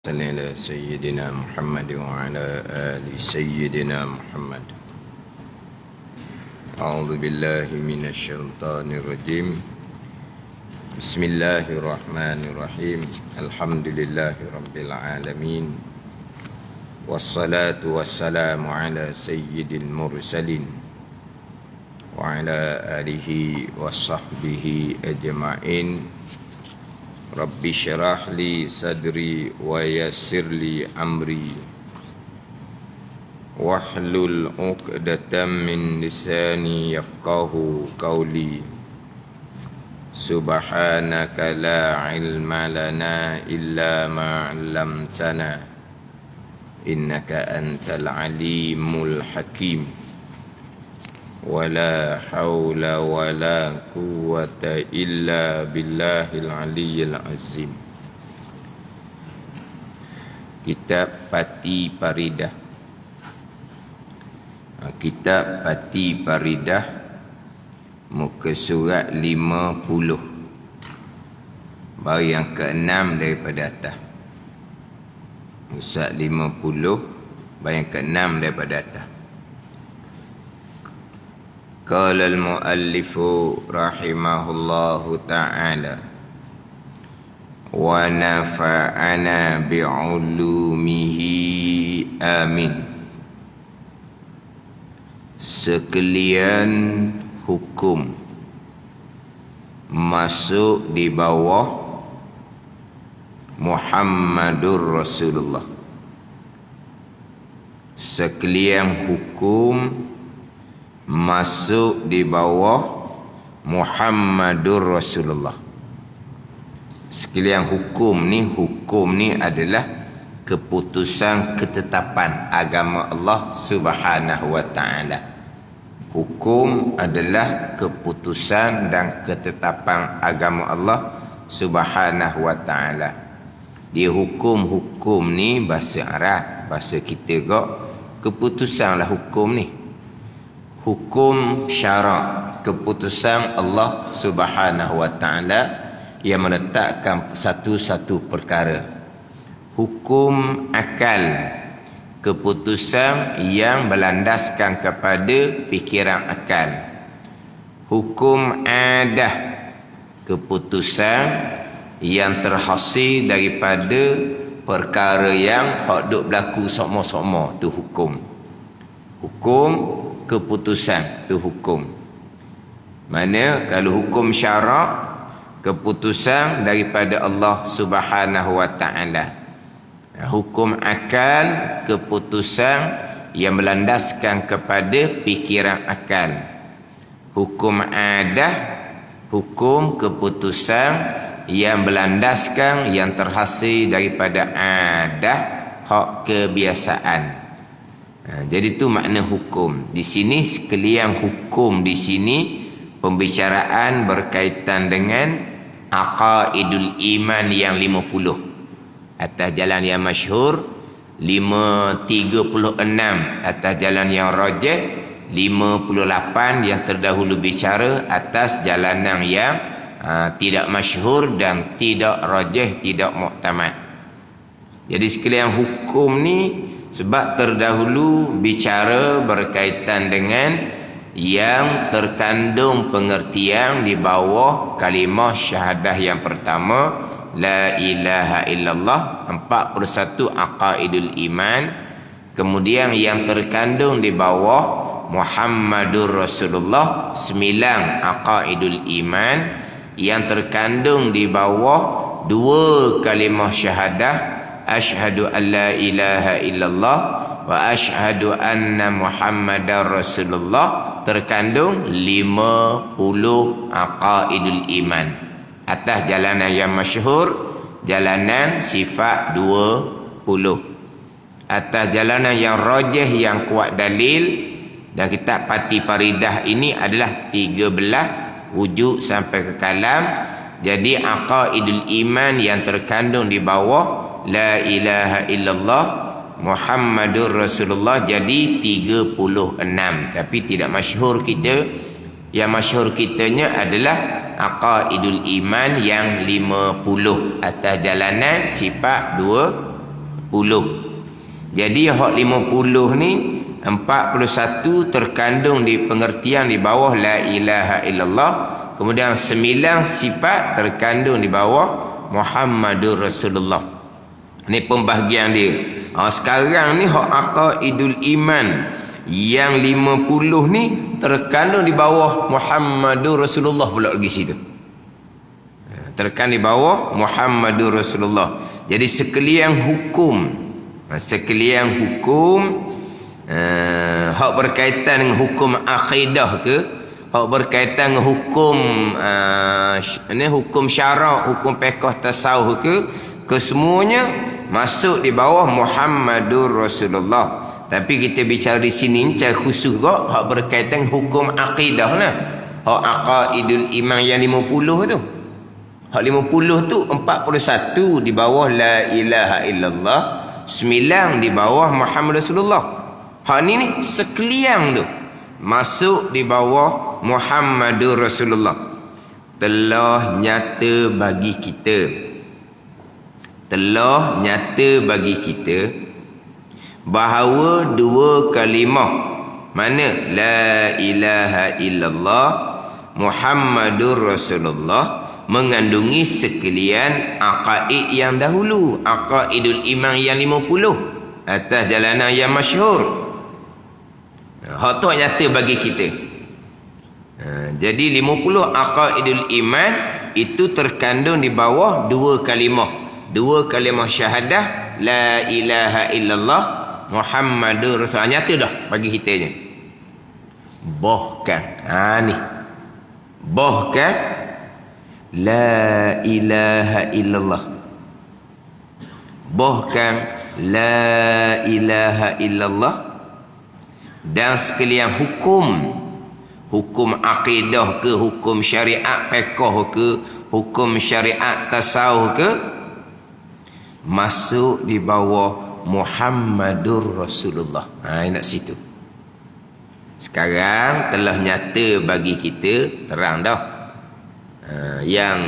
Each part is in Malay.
صل على سيدنا محمد وعلى آل سيدنا محمد. أعوذ بالله من الشيطان الرجيم. بسم الله الرحمن الرحيم. الحمد لله رب العالمين، والصلاة والسلام على سيد المرسلين وعلى آله وصحبه أجمعين. Rabbi syarah li sadri wa yassir li amri wahlul 'uqdatam min lisani yafqahu qawli. Subhanaka la ilma lana illa ma 'allamtana innaka antal alimul hakim. Wala haula wala quwwata illa billahil aliyyil azim. Kitab Pati Paridah. Kitab Pati Paridah, muka surat 50, baris yang ke-6 daripada atas. Muka surat 50, baris yang ke-6 daripada atas. Qala al-muallifu rahimahullahu ta'ala wa nafa'ana bi'ulumihi amin. Sekalian hukum masuk di bawah Muhammadur Rasulullah. Sekalian hukum masuk di bawah Muhammadur Rasulullah. Sekalian hukum ni adalah keputusan ketetapan agama Allah Subhanahu wa ta'ala. Hukum adalah keputusan dan ketetapan agama Allah Subhanahu wa ta'ala. Dia hukum ni bahasa Arab, bahasa kita kok keputusanlah hukum ni. Hukum syarak, keputusan Allah Subhanahu wa ta'ala yang menetapkan satu-satu perkara. Hukum akal, keputusan yang berlandaskan kepada fikiran akal. Hukum adah, keputusan yang terhasil daripada perkara yang duk berlaku sokmo-sokmo, tu hukum. Hukum keputusan tu hukum. Mana kalau hukum syarak, keputusan daripada Allah Subhanahu wa ta'ala. Hukum akal, keputusan yang berlandaskan kepada fikiran akal. Hukum adah, hukum keputusan yang berlandaskan, yang terhasil daripada adah, hak kebiasaan. Jadi itu makna hukum. Di sini sekalian hukum di sini pembicaraan berkaitan dengan aqaidul iman yang 50. Atas jalan yang masyhur 536, atas jalan yang rajih 58, yang terdahulu bicara atas jalanan yang tidak masyhur dan tidak rajih, tidak muktamad. Jadi sekalian hukum ni sebab terdahulu bicara berkaitan dengan yang terkandung pengertian di bawah kalimah syahadah yang pertama, la ilaha illallah, 41 aqaidul iman. Kemudian yang terkandung di bawah Muhammadur Rasulullah, 9 aqaidul iman. Yang terkandung di bawah 2 kalimah syahadah, asyhadu an la ilaha illallah wa asyhadu anna muhammadar rasulullah, terkandung 50 aqaidul iman. Atas jalanan yang masyhur, jalanan sifat 20. Atas jalanan yang rajih, yang kuat dalil, dan kitab Pati Paridah ini adalah 13 wujud sampai ke kalam. Jadi aqaidul iman yang terkandung di bawah la ilaha illallah Muhammadur Rasulullah jadi 36. Tapi tidak masyhur kita. Yang masyhur kitanya adalah aqaidul iman yang 50 atas jalanan sifat Jadi hak 50 ni 41 terkandung di pengertian di bawah la ilaha illallah. Kemudian 9 sifat terkandung di bawah Muhammadur Rasulullah. Ni pembahagian dia. Sekarang ni hak aqaidul iman yang 50 ni terkandung di bawah Muhammadur Rasulullah pula lagi situ. Terkandung di bawah Muhammadur Rasulullah. Jadi sekalian hukum hak berkaitan dengan hukum akidah ke, hak berkaitan dengan hukum hukum syarak, hukum fiqh tasawuf ke, kesemuanya masuk di bawah Muhammadur Rasulullah. Tapi kita bicara di sini secara khusus kok hak berkaitan hukum akidah lah. Hak aqaidul iman yang 50 tu. Hak 50 tu 41 di bawah la ilaha illallah, 9 di bawah Muhammad Rasulullah. Hak ni sekalian tu masuk di bawah Muhammadur Rasulullah. Telah nyata bagi kita bahawa dua kalimah mana la ilaha illallah Muhammadur Rasulullah mengandungi sekalian aqaid yang dahulu, aqaidul iman yang 50 atas jalanan yang masyhur. Hak tu nyata bagi kita. Jadi 50 aqaidul iman itu terkandung di bawah dua kalimah syahadah la ilaha illallah Muhammadur Rasulullah. Nyata dah bagi kitanya. Bahkan la ilaha illallah, bahkan la ilaha illallah dan sekalian hukum akidah ke, hukum syariat fiqh ke, hukum syariat tasawuf ke, masuk di bawah Muhammadur Rasulullah. Nak situ. Sekarang telah nyata bagi kita, terang dah. Yang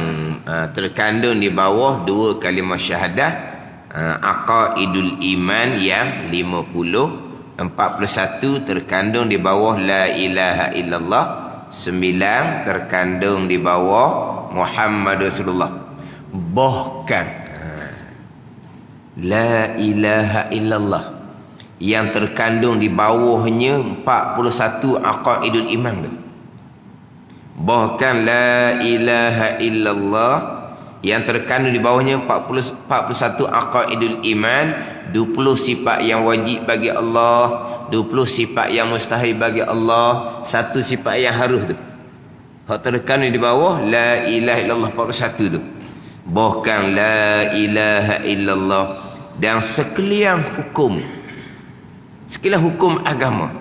terkandung di bawah dua kalimah syahadah, aqaidul iman yang 50, 41 terkandung di bawah la ilaha illallah, 9 terkandung di bawah Muhammad Rasulullah. Bahkan la ilaha illallah yang terkandung di bawahnya 41 aqaidul iman tu. Bahkan la ilaha illallah yang terkandung di bawahnya 41 aqaidul iman, 20 sifat yang wajib bagi Allah, 20 sifat yang mustahil bagi Allah, 1 sifat yang harus tu. Hak terkandung di bawah la ilaha illallah 41 tu. Bahkan la ilaha illallah dan sekalian hukum agama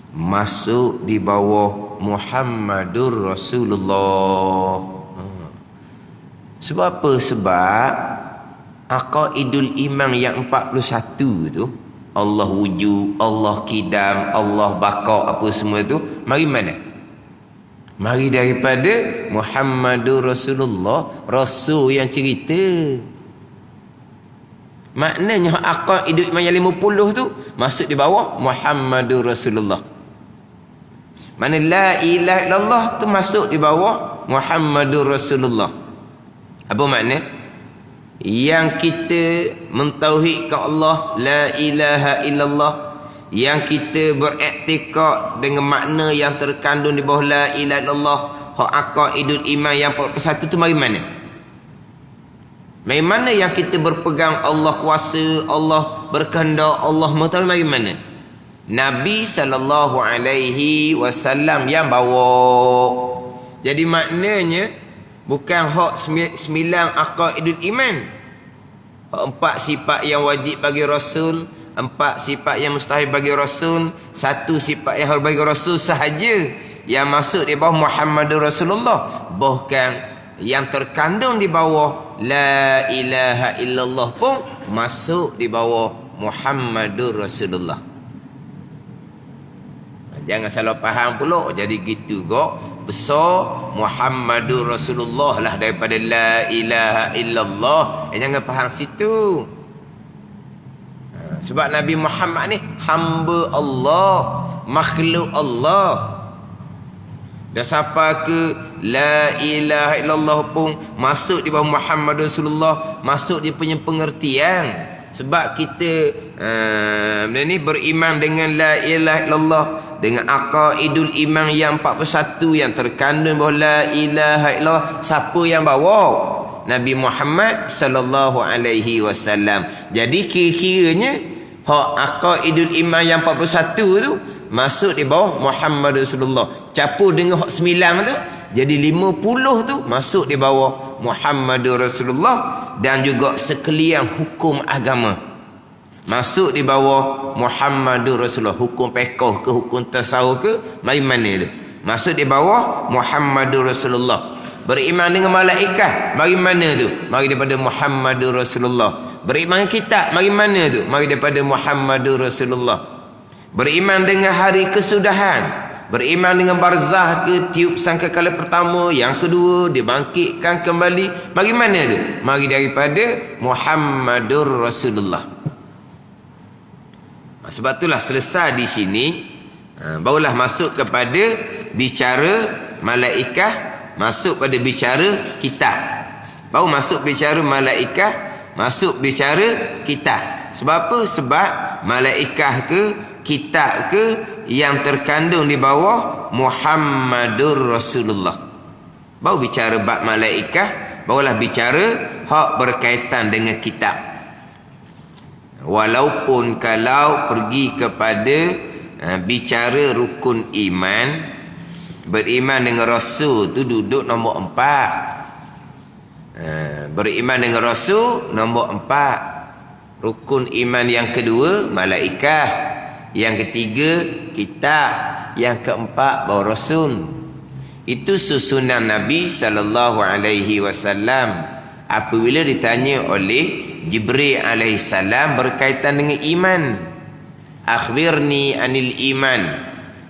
masuk di bawah Muhammadur Rasulullah. Sebab apa? Sebab aqaidul iman yang 41 tu, Allah wujud, Allah kidam, Allah baqa, apa semua tu mari mana? Mari daripada Muhammadur Rasulullah, Rasul yang cerita. Maknanya aqaidul iman yang 50 tu masuk di bawah Muhammadur Rasulullah. Mana la ilaha illallah tu masuk di bawah Muhammadur Rasulullah. Apa makna? Yang kita mentauhidkan Allah la ilaha illallah, yang kita beriktikad dengan makna yang terkandung di bawah la ilaha illallah, hak aqaidul iman yang 41 tu mari mana? Mari mana yang kita berpegang Allah kuasa, Allah berkehendak, Allah mengetahui, mari mana? Nabi SAW yang bawa. Jadi maknanya bukan hak 9 aqaidul iman, 4 sifat yang wajib bagi Rasul, 4 sifat yang mustahil bagi Rasul, 1 sifat yang harus bagi Rasul sahaja yang masuk di bawah Muhammadur Rasulullah. Bahkan yang terkandung di bawah la ilaha illallah pun masuk di bawah Muhammadur Rasulullah. Jangan salah faham pula. Jadi gitu kok. Besar Muhammadur Rasulullah lah daripada la ilaha illallah. Jangan faham situ. Sebab Nabi Muhammad ni hamba Allah, makhluk Allah. Dan siapa ke la ilaha illallah pun masuk di bawah Muhammad Rasulullah, masuk dia punya pengertian. Sebab kita ni beriman dengan la ilaha illallah, dengan aqaidul iman yang 41 yang terkandung bahawa la ilaha illallah. Siapa yang bawa? Nabi Muhammad sallallahu alaihi wasallam. Jadi kira-kiranya hak aqaidul iman yang 41 tu masuk di bawah Muhammad Rasulullah. Campur dengan hak 9 tu, jadi 50 tu masuk di bawah Muhammad Rasulullah. Dan juga sekalian hukum agama masuk di bawah Muhammad Rasulullah. Hukum fiqh ke, hukum tasawuf ke, mari mana tu masuk di bawah Muhammad Rasulullah. Beriman dengan malaikat, mari mana tu? Mari daripada Muhammad Rasulullah. Beriman dengan kitab, mari mana tu? Mari daripada Muhammad Rasulullah. Beriman dengan hari kesudahan, beriman dengan barzah ke, tiup sangkakala pertama, yang kedua dibangkitkan kembali, mari mana tu? Mari daripada Muhammadur Rasulullah. Sebab itulah selesai di sini, barulah masuk kepada bicara malaikat, masuk pada bicara kitab. Baru masuk bicara malaikat, masuk bicara kitab. Sebab apa? Sebab malaikat ke, kitab ke, yang terkandung di bawah Muhammadur Rasulullah. Baru bicara bab malaikat, barulah bicara hak berkaitan dengan kitab. Walaupun kalau pergi kepada bicara rukun iman, beriman dengan Rasul tu duduk nombor 4. Beriman dengan Rasul nombor 4. Rukun iman yang kedua malaikat, yang ketiga kitab, yang keempat baru Rasul. Itu susunan Nabi sallallahu alaihi wasallam apabila ditanya oleh Jibril alaihi salam berkaitan dengan iman. Akhbirni anil iman,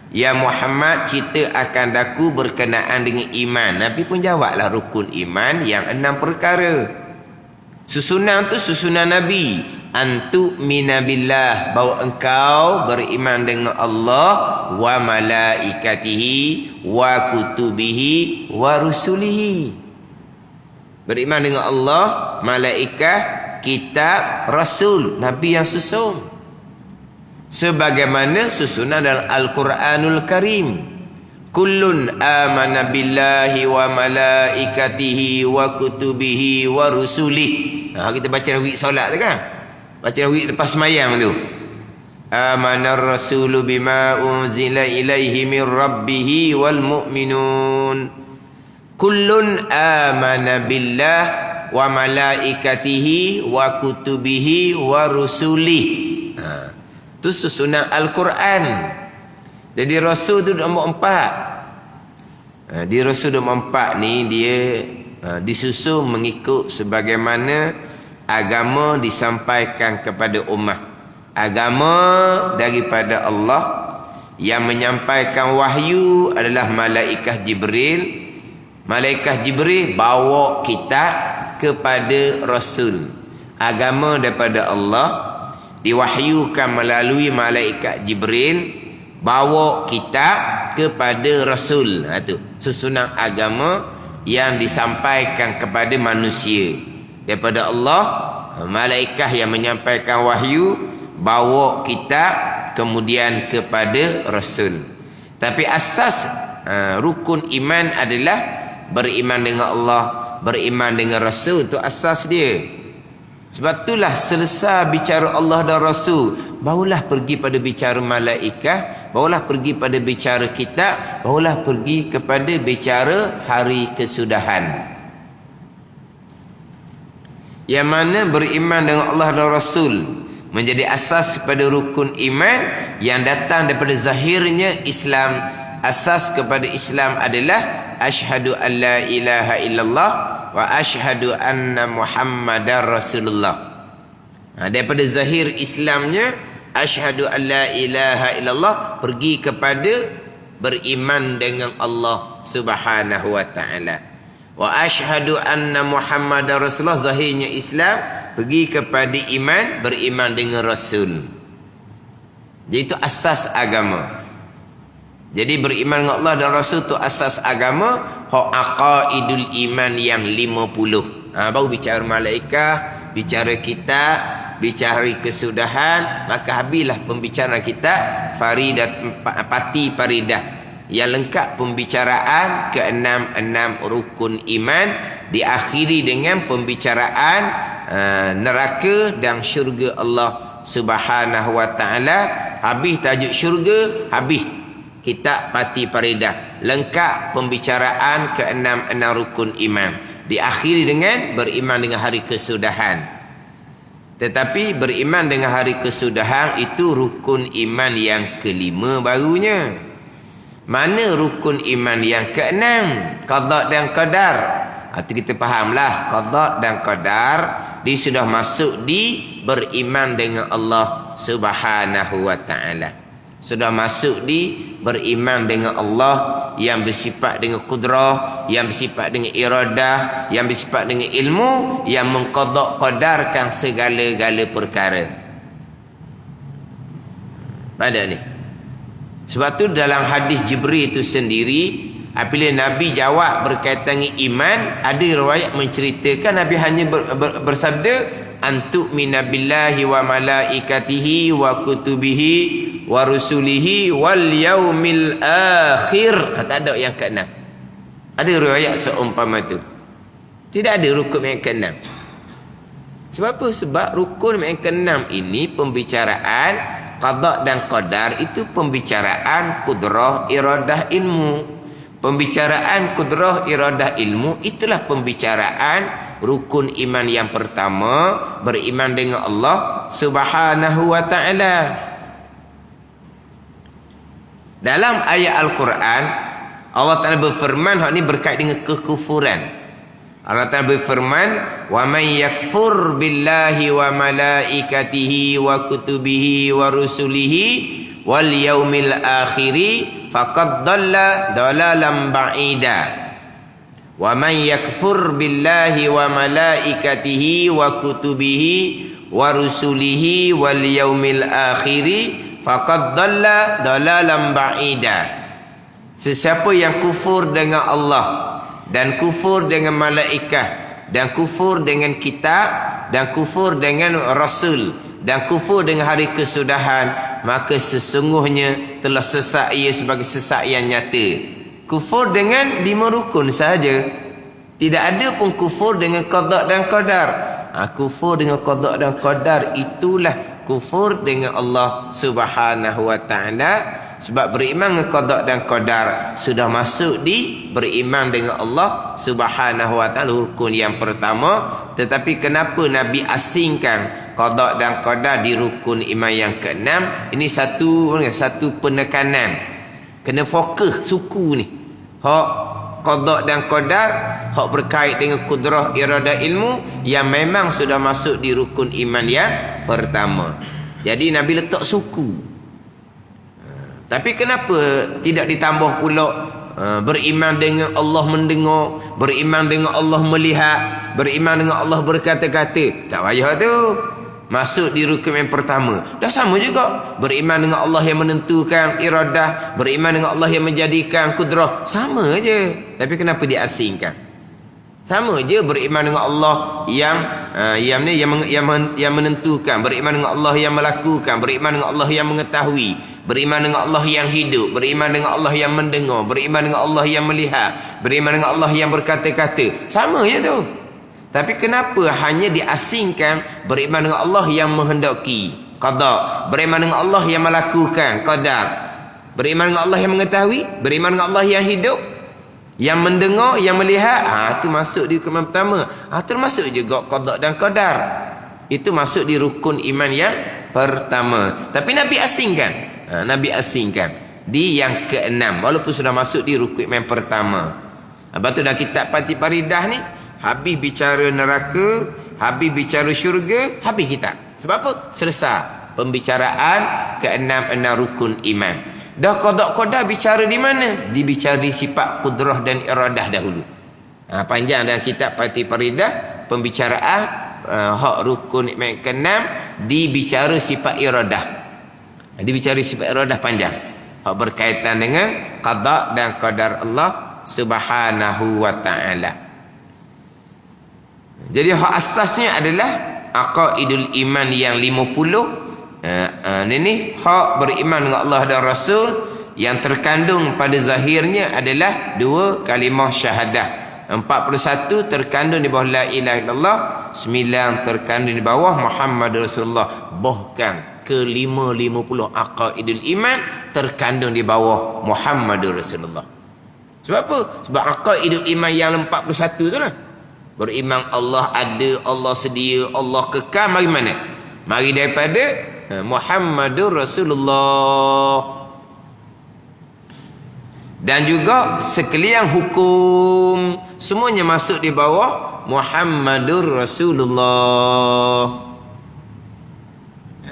ya Muhammad, cerita akan daku berkenaan dengan iman. Nabi pun jawablah rukun iman yang 6 perkara. Susunan tu susunan Nabi. Antu minabillah, bahawa engkau beriman dengan Allah, wa malaikatihi, wa kutubihi, wa rusulihi. Beriman dengan Allah, malaikat, kitab, rasul. Nabi yang susun. Sebagaimana susunan dalam Al-Quranul Karim. Kullun amana billahi wa malaikatihi wa kutubihi wa rusulih. Kita baca dalam solat tu kan? Baca dalam lepas semayang tu. Amanar rasulu bima unzila ilaihi min rabbihi wal mu'minun. Kullun amana billah wa malaikatihi wa kutubihi wa rusulih. Itu susunan Al-Quran. Jadi Rasul tu nombor 4. Di Rasul nombor 4 ni dia disusun mengikut sebagaimana agama disampaikan kepada ummah. Agama daripada Allah, yang menyampaikan wahyu adalah malaikat Jibril. Malaikat Jibril bawa kitab kepada Rasul. Agama daripada Allah diwahyukan melalui malaikat Jibril, bawa kitab kepada Rasul. Itu susunan agama yang disampaikan kepada manusia daripada Allah. Malaikat yang menyampaikan wahyu, bawa kitab kemudian kepada Rasul. Tapi asas rukun iman adalah beriman dengan Allah, beriman dengan Rasul. Itu asas dia. Sebab itulah selesai bicara Allah dan Rasul, barulah pergi pada bicara malaikat, barulah pergi pada bicara kitab, barulah pergi kepada bicara hari kesudahan. Yang mana beriman dengan Allah dan Rasul menjadi asas kepada rukun iman yang datang daripada zahirnya Islam. Asas kepada Islam adalah asyhadu an la ilaha illallah wa asyhadu anna Muhammadar Rasulullah. Daripada zahir Islamnya asyhadu an la ilaha illallah, pergi kepada beriman dengan Allah Subhanahu wa taala. Wa asyhadu anna Muhammadar Rasulullah, zahirnya Islam, pergi kepada iman, beriman dengan Rasul. Jadi itu asas agama. Jadi beriman dengan Allah dan Rasul tu asas agama. Aqaidul iman yang 50. Baru bicara malaikat, bicara kitab, bicara kesudahan, maka habislah pembicaraan kita Pati Faridah. Yang lengkap pembicaraan ke-6 rukun iman, diakhiri dengan pembicaraan neraka dan syurga Allah Subhanahu wa taala. Habis tajuk syurga, habis kitab Pati Faridah. Lengkap pembicaraan ke-6 rukun iman. Diakhiri dengan beriman dengan hari kesudahan. Tetapi beriman dengan hari kesudahan itu rukun iman yang ke-5 barunya. Mana rukun iman yang ke-6? Qada dan qadar. Itu kita fahamlah, qada dan qadar dia sudah masuk di beriman dengan Allah Subhanahu wa taala. Sudah masuk di beriman dengan Allah yang bersifat dengan kudrah, yang bersifat dengan iradah, yang bersifat dengan ilmu, yang mengqada qadarkan segala-gala perkara. Pada ni. Sebab tu dalam hadis Jibril itu sendiri, apabila Nabi jawab berkaitan dengan iman, ada riwayat menceritakan Nabi hanya bersabda antu'mina billahi wa malaikatihi wa kutubihi wa rusulihi wal yaumil akhir. Tak ada yang ke-6. Ada riwayat seumpama tu. Tidak ada rukun yang ke-6. Sebab apa? Sebab rukun yang ke-6 ini pembicaraan qada dan qadar, itu pembicaraan kudrah, iradah, ilmu. Pembicaraan kudrah, iradah, ilmu, itulah pembicaraan rukun iman yang pertama, beriman dengan Allah Subhanahu wa taala. Dalam ayat Al-Quran, Allah Ta'ala berfirman, hak ni berkait dengan kekufuran. Allah Ta'ala berfirman, wa man yakfur billahi wa malaikatihi wa kutubihi wa rusulihi wal yaumil akhiri faqad dhalla dhalalan ba'ida. Wa man yakfur billahi wa malaikatihi wa kutubihi wa rusulihi wal yaumil akhiri faqad dhalla dhalalan ba'ida. Sesiapa yang kufur dengan Allah dan kufur dengan malaikat, dan kufur dengan kitab, dan kufur dengan rasul, dan kufur dengan hari kesudahan, maka sesungguhnya telah sesat ia sebagai sesat yang nyata. Kufur dengan 5 rukun sahaja. Tidak ada pun kufur dengan qada dan qadar. Kufur dengan qada dan qadar itulah kufur dengan Allah Subhanahu wa taala. Sebab beriman dengan qada dan qadar sudah masuk di beriman dengan Allah Subhanahu wa taala, rukun yang pertama. Tetapi kenapa Nabi asingkan qada dan qadar di rukun iman yang ke-6? Ini satu penekanan. Kena fokus suku ni. Hak qada dan qadar, hak berkait dengan kudrah, iradah, ilmu, yang memang sudah masuk di rukun iman yang pertama. Jadi Nabi letak suku. Tapi kenapa tidak ditambah pula beriman dengan Allah mendengar, beriman dengan Allah melihat, beriman dengan Allah berkata-kata? Tak payah tu. Masuk di rukun yang pertama. Dah sama juga. Beriman dengan Allah yang menentukan iradah, beriman dengan Allah yang menjadikan kudrah. Sama aja. Tapi kenapa diasingkan? Sama je beriman dengan Allah yang menentukan, beriman dengan Allah yang melakukan, beriman dengan Allah yang mengetahui, beriman dengan Allah yang hidup, beriman dengan Allah yang mendengar, beriman dengan Allah yang melihat, beriman dengan Allah yang berkata-kata. Sama je tu. Tapi kenapa hanya diasingkan beriman dengan Allah yang menghendaki, qada, beriman dengan Allah yang melakukan, qadar, beriman dengan Allah yang mengetahui, beriman dengan Allah yang hidup, yang mendengar, yang melihat. Itu masuk di rukun pertama. Termasuk juga qada dan qadar. Itu masuk di rukun iman yang pertama. Tapi Nabi asingkan. Nabi asingkan di yang ke-6 walaupun sudah masuk di rukun iman pertama. Lepas tu dalam kitab Pati Faridah ni, habis bicara neraka, habis bicara syurga, habis kitab. Sebab apa? Selesai pembicaraan keenam-enam rukun iman. Dah qada bicara di mana? Dibicara di sifat kudrah dan iradah dahulu. Panjang dalam kitab Fatih Faridah pembicaraan hak rukun iman keenam dibicara sifat iradah. Dibicara sifat iradah panjang. Hak berkaitan dengan qada dan qadar Allah Subhanahu wa taala. Jadi hak asasnya adalah aqaidul iman yang 50. Ini hak beriman dengan Allah dan Rasul yang terkandung pada zahirnya adalah 2 kalimah syahadah. 41 terkandung di bawah la ilaha illallah, 9 terkandung di bawah Muhammad Rasulullah. Bahkan ke-50 aqaidul iman terkandung di bawah Muhammad Rasulullah. Sebab apa? Sebab aqaidul iman yang 41 tu lah. Beriman Allah ada, Allah sedia, Allah kekal. Mari mana? Mari daripada Muhammadur Rasulullah. Dan juga sekalian hukum semuanya masuk di bawah Muhammadur Rasulullah.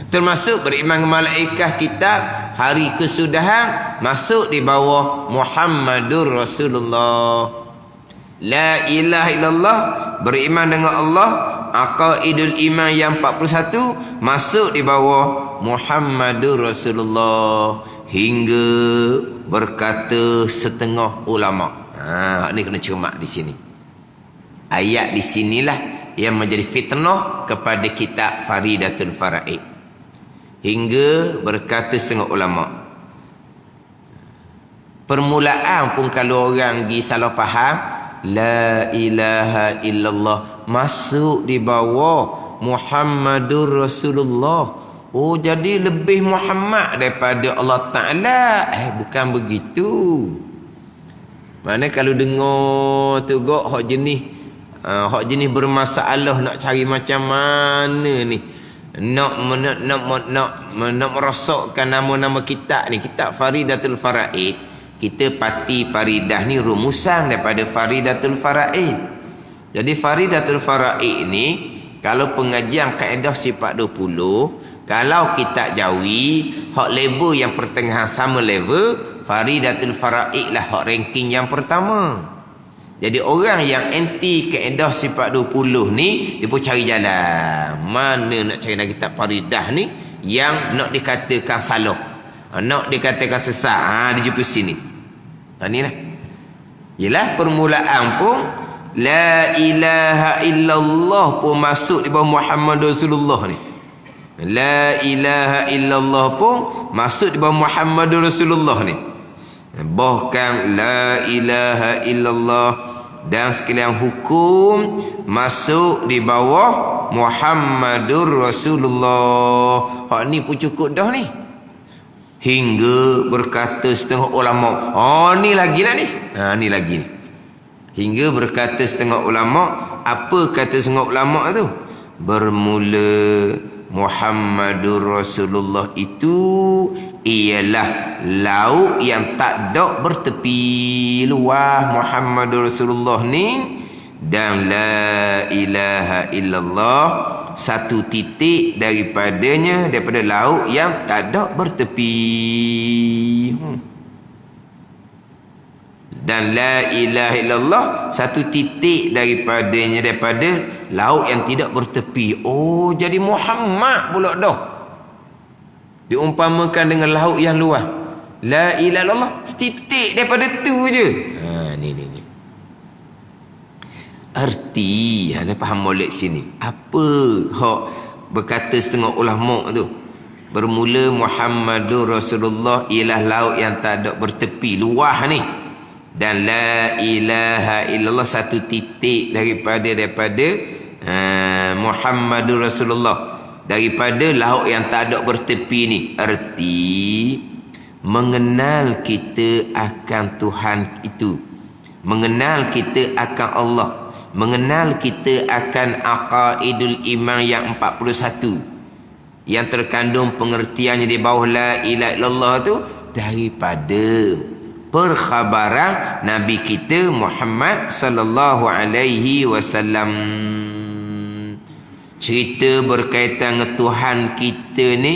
Termasuk beriman kepada malaikat, kitab, hari kesudahan masuk di bawah Muhammadur Rasulullah. La ilaha illallah, beriman dengan Allah, aqaidul iman yang 41 masuk di bawah Muhammadur Rasulullah. Hingga berkata setengah ulama. Ini kena cermat di sini. Ayat di sinilah yang menjadi fitnah kepada kitab Faridatul Faraid. Hingga berkata setengah ulama. Permulaan pun kalau orang pergi salah faham, la ilaha illallah masuk di bawah Muhammadur Rasulullah. Oh, jadi lebih Muhammad daripada Allah Ta'ala. Bukan begitu. Mana kalau dengar tu hak jenis bermasalah, nak cari macam mana ni, nak merosakkan nama-nama kitab ni, kitab Faridatul Faraid. Kita pati Faridah ni rumusan daripada Faridatul Faraid. Jadi Faridatul Faraid ni kalau pengajian kaedah sifat 20, kalau kitab Jawi hak level yang pertengahan sama level, Faridatul Faraid lah hak ranking yang pertama. Jadi orang yang anti kaedah sifat 20 ni, dia pun cari jalan mana nak cari lagi kitab Faridah ni yang nak dikatakan salah, nak dikatakan sesat. Dia jumpa sini. Inilah. Yalah permulaan pun la ilaha illallah pun masuk di bawah Muhammad Rasulullah ni. La ilaha illallah pun masuk di bawah Muhammad Rasulullah ni. Bahkan la ilaha illallah dan sekalian hukum masuk di bawah Muhammadur Rasulullah. Hak ni pun cukup dah ni. Hingga berkata setengah ulama, ni lagi lah ni. Ni lagi ni. Hingga berkata setengah ulama, apa kata setengah ulama tu? Bermula Muhammadur Rasulullah itu ialah laut yang tak ada bertepi luah. Muhammadur Rasulullah ni dan la ilaha illallah satu titik daripadanya, daripada laut yang tak ada bertepi. Dan la ilaha illallah satu titik daripadanya, daripada laut yang tidak bertepi. Oh, jadi Muhammad pula dah diumpamakan dengan laut yang luas. La ilaha illallah setitik daripada tu je. Ni arti anda faham molek sini. Apa hak berkata setengah ulama tu? Bermula Muhammadur Rasulullah ialah laut yang tak ada bertepi luah ni. Dan la ilaha illallah satu titik daripada Muhammadur Rasulullah, daripada laut yang tak ada bertepi ni. Arti mengenal kita akan Tuhan itu, mengenal kita akan Allah, mengenal kita akan aqaidul iman yang 41 yang terkandung pengertiannya di bawah la ilaha illallah tu, daripada perkhabaran Nabi kita Muhammad sallallahu alaihi wasallam. cerita berkaitan dengan Tuhan kita ni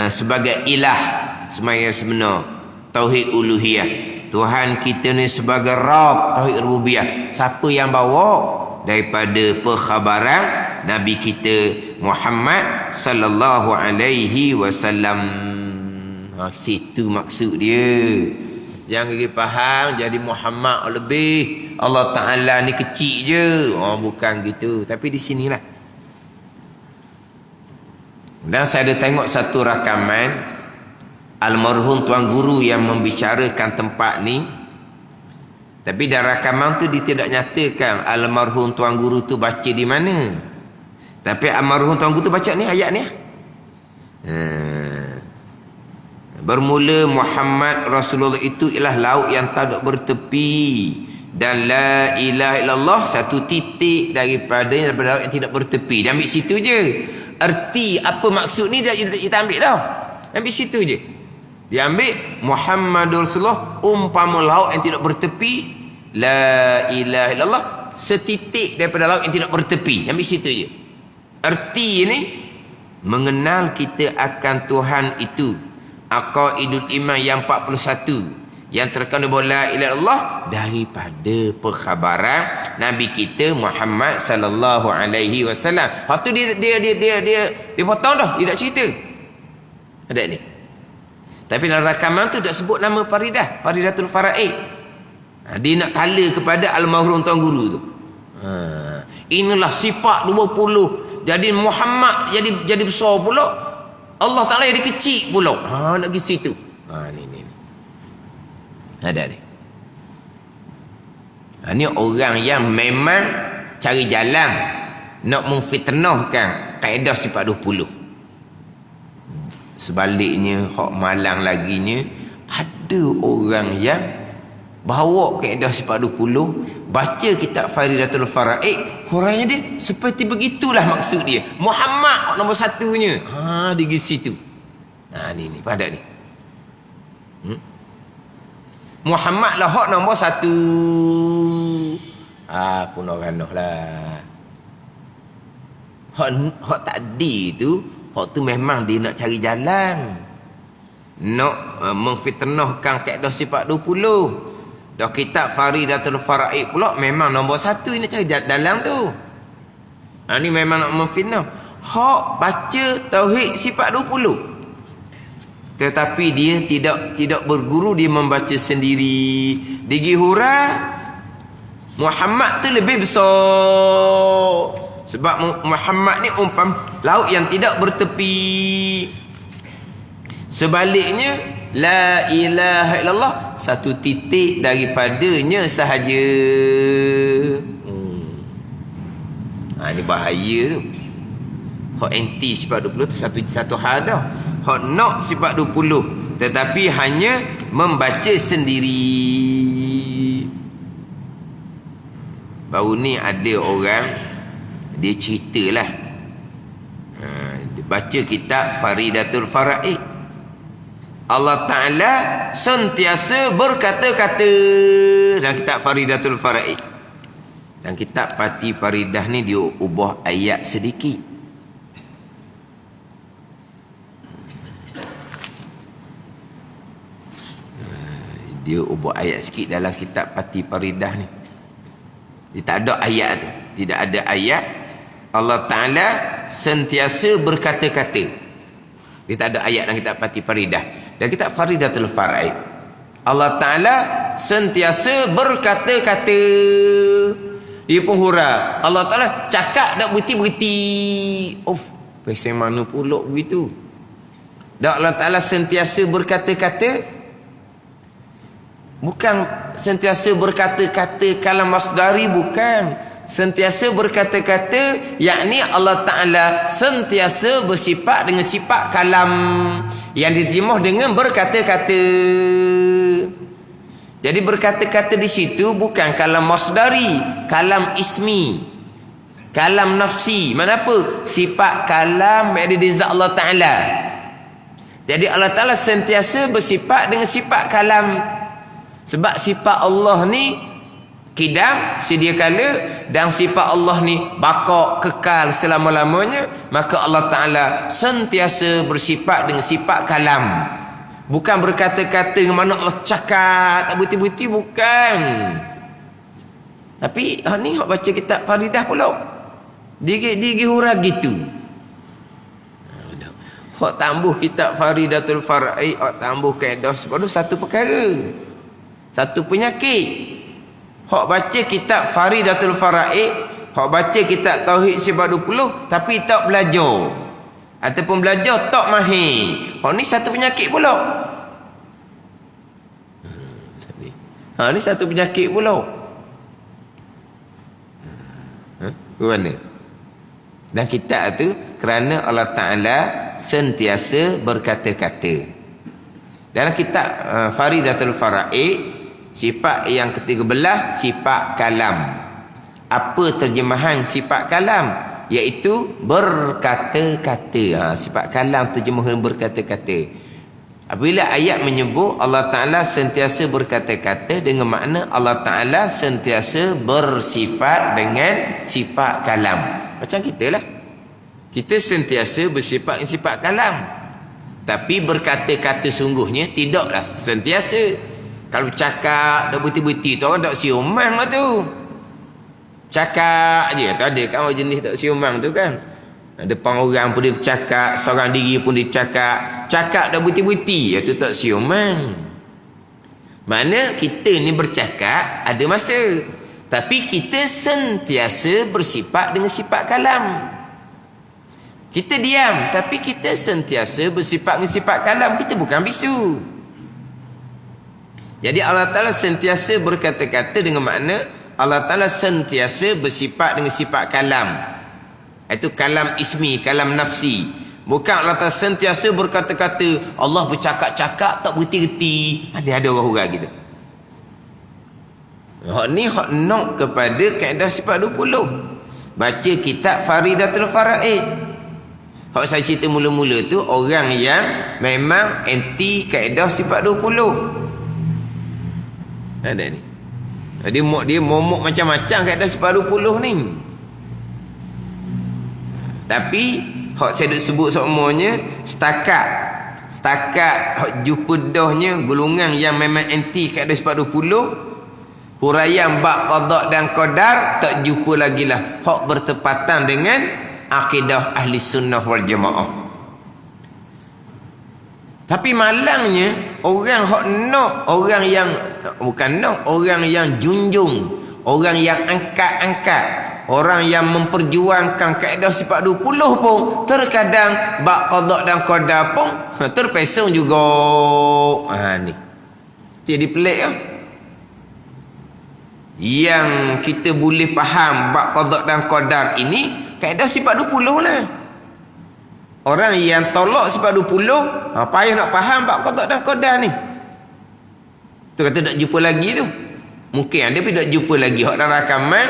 sebagai ilah semaya sebenar, tauhid uluhiyah. Tuhan kita ni sebagai Rabb, tauhid rububiyah. Siapa yang bawa? Daripada perkhabaran Nabi kita Muhammad sallallahu alaihi wasallam. Situ maksud dia. Jangan pergi faham jadi Muhammad lebih, Allah Ta'ala ni kecil je. Bukan gitu. Tapi di sinilah. Dan saya ada tengok satu rakaman almarhum Tuan Guru yang membicarakan tempat ni. Tapi dalam rakaman tu dia tidak nyatakan almarhum Tuan Guru tu baca di mana. Tapi almarhum Tuan Guru tu baca ni ayat ni. Bermula Muhammad Rasulullah itu ialah laut yang tak ada bertepi, dan la ilaha illallah satu titik daripada laut yang tidak bertepi. Dia ambil situ je. Erti apa maksud ni kita ambil dah. Ambil situ je. Dia ambil Muhammadur Rasulullah umpama laut yang tidak bertepi, la ilaha illallah setitik daripada laut yang tidak bertepi. Ambil situ je. Erti ni mengenal kita akan Tuhan itu. Aqaidul iman yang 41 yang terkandung bahawa la ilaha illallah daripada perkhabaran Nabi kita Muhammad sallallahu alaihi wasallam. Lepas tu dia potong dah, dia tak cerita. Ada ni. Tapi dalam rakaman tu tak sebut nama Faridah, Faridatul Faraid. Dia nak tala kepada almarhum Tuan Guru tu. Inilah sifat 20. Jadi Muhammad jadi besar pula. Allah Ta'ala jadi kecil pula. Nak pergi situ. Ni. Ada ni. Ni orang yang memang cari jalan nak memfitnahkan kaedah sifat 20. Sebaliknya, hak malang laginya, ada orang yang bawa kaedah sifat 20, baca kitab Faridatul Faraid, huraian dia seperti begitulah maksud dia. Muhammad nombor satunya. Dia pergi situ. Ni pada ni. Muhammad lah hak nombor satu. Pun orang lah. Hak tadi tu, hak tu memang dia nak cari jalan. Nak memfitnahkan kaedah sifat 20. Dah kitab Faridatul Faraid pula memang nombor satu ini cari dalam tu. Ni memang nak memfitnah. Hak baca tauhid sifat 20. Tetapi dia tidak berguru, dia membaca sendiri. Digi hura Muhammad tu lebih besar. Sebab Muhammad ni umpam laut yang tidak bertepi. Sebaliknya la ilaha illallah satu titik daripadanya sahaja. Ni bahaya tu. Hak anti sifat 20 tu satu hal dah. Hak nak sifat 20 tetapi hanya membaca sendiri. Baru ni ada orang dia ceritalah. Dia baca kitab Faridatul Faraid. Allah Ta'ala sentiasa berkata-kata dalam kitab Faridatul Faraid. Dan kitab Pati Faridah ni dia ubah ayat sedikit. Dia ubah ayat sikit dalam kitab Pati Faridah ni. Dia tak ada ayat tu. Tidak ada ayat. Allah Ta'ala sentiasa berkata-kata. Dia tak ada ayat dalam kitab Pati Faridah. Dan kitab Faridatul Faraid, Allah Ta'ala sentiasa berkata-kata. Dia pun hura. Allah Ta'ala cakap tak berhenti-berhenti. Pasal mana pula begitu? Dan Allah Ta'ala sentiasa berkata-kata. Bukan sentiasa berkata-kata kalam masdari, bukan. Sentiasa berkata-kata, yakni Allah Ta'ala sentiasa bersifat dengan sifat kalam yang diterjemah dengan berkata-kata. Jadi berkata-kata di situ bukan kalam masdari, kalam ismi, kalam nafsi. Mana apa? Sifat kalam yang ada di zat Allah Ta'ala. Jadi Allah Ta'ala sentiasa bersifat dengan sifat kalam. Sebab sifat Allah ni Kidam sedia kala, dan sifat Allah ni baqa kekal selama-lamanya, maka Allah Ta'ala sentiasa bersifat dengan sifat kalam. Bukan berkata-kata dengan mana Allah cakap tak berhenti-berhenti, bukan. Tapi ni hak baca kitab Faridah pula, dia hurah gitu. Hak tambuh kitab Faridatul Fara'i, hak tambuh kaedah sebab satu perkara, satu penyakit. Hak baca kitab Faridatul Fara'i, hak baca kitab Tauhid Sifat 20, tapi tak belajar, ataupun belajar tak mahir. Hak ni satu penyakit pula. Ni satu penyakit pula. Bagaimana? Dan kitab tu kerana Allah Ta'ala sentiasa berkata-kata. Dalam kitab Faridatul Fara'i, sifat yang ketiga belah, sifat kalam. Apa terjemahan sifat kalam? Iaitu berkata-kata. Sifat kalam terjemahan berkata-kata. Apabila ayat menyebut Allah Ta'ala sentiasa berkata-kata, dengan makna Allah Ta'ala sentiasa bersifat dengan sifat kalam. Macam kita lah, kita sentiasa bersifat dengan sifat kalam, tapi berkata-kata sungguhnya tidaklah sentiasa. Kalau cakap dah berhenti-berhenti tu orang tak siumang lah tu. Cakap je. Tak ada kan orang jenis tak siumang tu kan. Depan orang pun dia bercakap, seorang diri pun dia bercakap. Cakap dah berhenti-berhenti, itu tak siumang. Mana kita ni bercakap ada masa, tapi kita sentiasa bersifat dengan sifat kalam. Kita diam, tapi kita sentiasa bersifat dengan sifat kalam. Kita bukan bisu. Jadi Allah Ta'ala sentiasa berkata-kata, dengan makna Allah Ta'ala sentiasa bersifat dengan sifat kalam. Itu kalam ismi, kalam nafsi. Bukan Allah Ta'ala sentiasa berkata-kata, Allah bercakap-cakap tak berhenti-henti. Ada orang-orang gitu. Hak ni hak nak kepada kaedah sifat 20. Baca kitab Faridatul Fara'i. Hak saya cerita mula-mula tu orang yang memang anti kaedah sifat 20. Ada ni. Dia momok macam-macam kaedah sifat 20 ni. Tapi hak saya dah sebut semuanya setakat hak jumpa dahnya golongan yang memang anti kaedah sifat 20, huraian bab qada dan qadar tak jumpa lagi lah hak bertepatan dengan akidah ahli sunnah wal jamaah. Tapi malangnya orang hak nak, orang yang bukan nak, orang yang junjung, orang yang angkat-angkat, orang yang memperjuangkan kaedah sifat 20 pun terkadang bab qada dan qadar pun terpesong juga. Ni jadi pelik ya. Yang kita boleh faham bab qada dan qadar ini kaedah sifat 20 lah. Orang yang tolak sifat 20, payah nak faham bab qada dan qadar ni. Tu kata tak jumpa lagi tu. Mungkin ada tapi tak jumpa lagi. Hak dalam rakaman,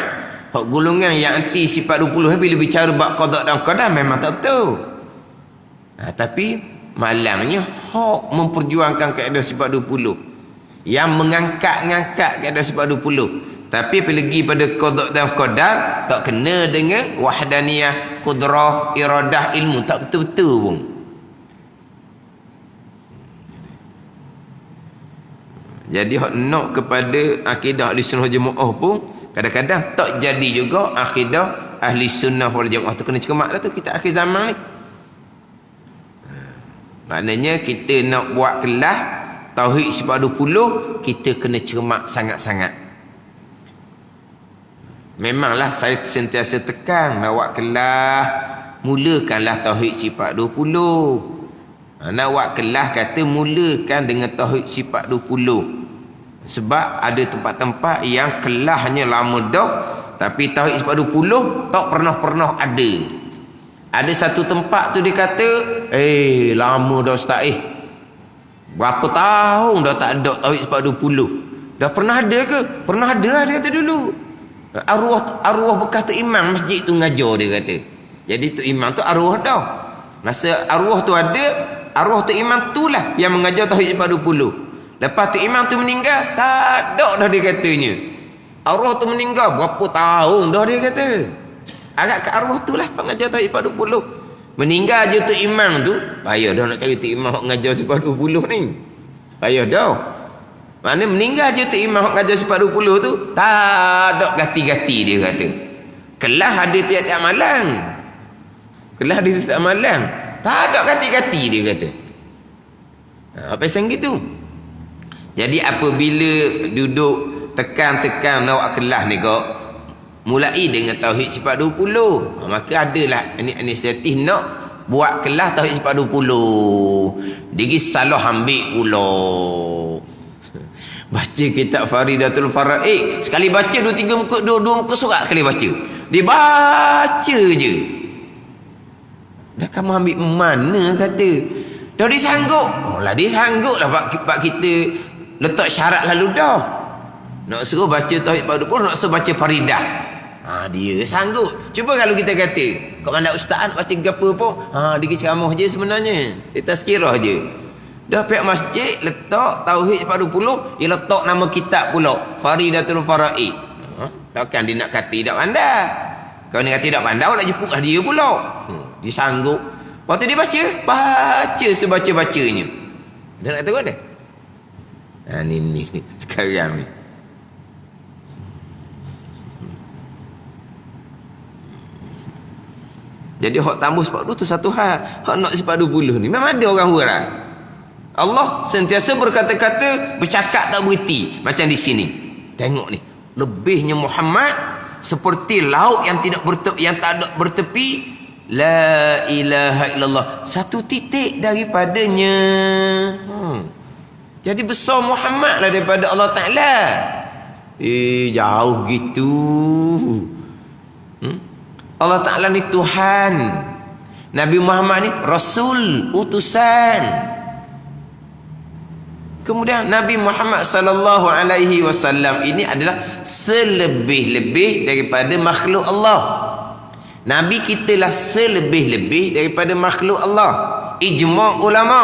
hak golongan yang anti sifat 20 bila bicara bab qada dan qadar memang tak betul. Tapi malangnya hak memperjuangkan kaedah sifat 20, yang mengangkat-ngangkat kaedah sifat 20, tapi pergi pada qada dan qadar tak kena dengan wahdaniyah, qudrah, iradah, ilmu, tak betul-betul pun. Jadi hak nak kepada akidah ahli sunnah jemaah pun kadang-kadang tak jadi juga akidah ahli sunnah wal jamaah tu. Kena cermat dah tu kita akhir zaman ni. Maknanya kita nak buat kelas tauhid sifat 20, kita kena cermat sangat-sangat. Memanglah saya sentiasa tekan nak buat kelas, mulakanlah tauhid sifat 20. Nak buat kelas kata mulakan dengan tauhid sifat 20. Sebab ada tempat-tempat yang kelasnya lama dah, tapi tauhid sifat 20 tak pernah ada. Ada satu tempat tu dia kata, lama dah Ustaz, berapa tahun dah tak ada tauhid sifat 20. Dah pernah ada ke? Pernah ada dia kata dulu. Arwah bekas tu imam masjid tu ngajar dia kata. Jadi tu imam tu arwah dah. Masa arwah tu ada, arwah tu imam tu lah yang mengajar tauhid sifat 20. Lepas tu imam tu meninggal, tak ada dah dia katanya. Arwah tu meninggal berapa tahun dah dia kata. Agak ke arwah tu lah pengajar tauhid 40. Meninggal je tu imam tu. Payah dah nak cari tu imam hok ngajar 40 ni. Payah dah. Mana meninggal je tu imam hok ngajar 40 tu, tak ada gati-gati dia kata. Kelas ada tiap-tiap malam. Kelas ada tiap malam. Tak ada gati-gati dia kata. Apa pasal gitu? Jadi apabila duduk tekan-tekan nak kelas ni kok, mulai dengan tauhid sifat 20, maka adalah inisiatif nak buat kelas tauhid sifat 20. Digi salah ambil pula. Baca kitab Faridatul Faraid, sekali baca 2-3 muka, 2 muka surat sekali baca. Dia baca je. Dah kamu ambil mana kata? Dah disanggup. Oh lah disanggup lah pak kita letak syarat lalu dah. Nak suruh baca tauhid 40, nak suruh baca Faridah. Dia sanggup. Cuba kalau kita kata, kau mana ustaz baca gapo pun, dia ceramah je sebenarnya. Dia tazkirah je. Dah pihak masjid letak tauhid 40, dia letak nama kitab pula, Faridatul Faraid. Takkan dia nak kata tak pandai. Kalau dia kata tak pandai, nak jemputlah dia pula. Dia sanggup. Lepas tu dia baca sebaca-bacanya. Dia nak tahu dah. Ni sekarang ni. Jadi hak tambah sebab tu satu hal. Hak nak sifat 20 ni memang ada orang hurang. Allah sentiasa berkata-kata, bercakap tak berhenti. Macam di sini. Tengok ni. Lebihnya Muhammad seperti laut yang tak ada bertepi. La ilaha illallah. Satu titik daripadanya. Jadi besar Muhammad lah daripada Allah Ta'ala. Jauh gitu. Allah Ta'ala ni Tuhan. Nabi Muhammad ni Rasul, utusan. Kemudian Nabi Muhammad sallallahu alaihi wasallam ini adalah selebih-lebih daripada makhluk Allah. Nabi kita lah selebih-lebih daripada makhluk Allah. Ijma' ulama.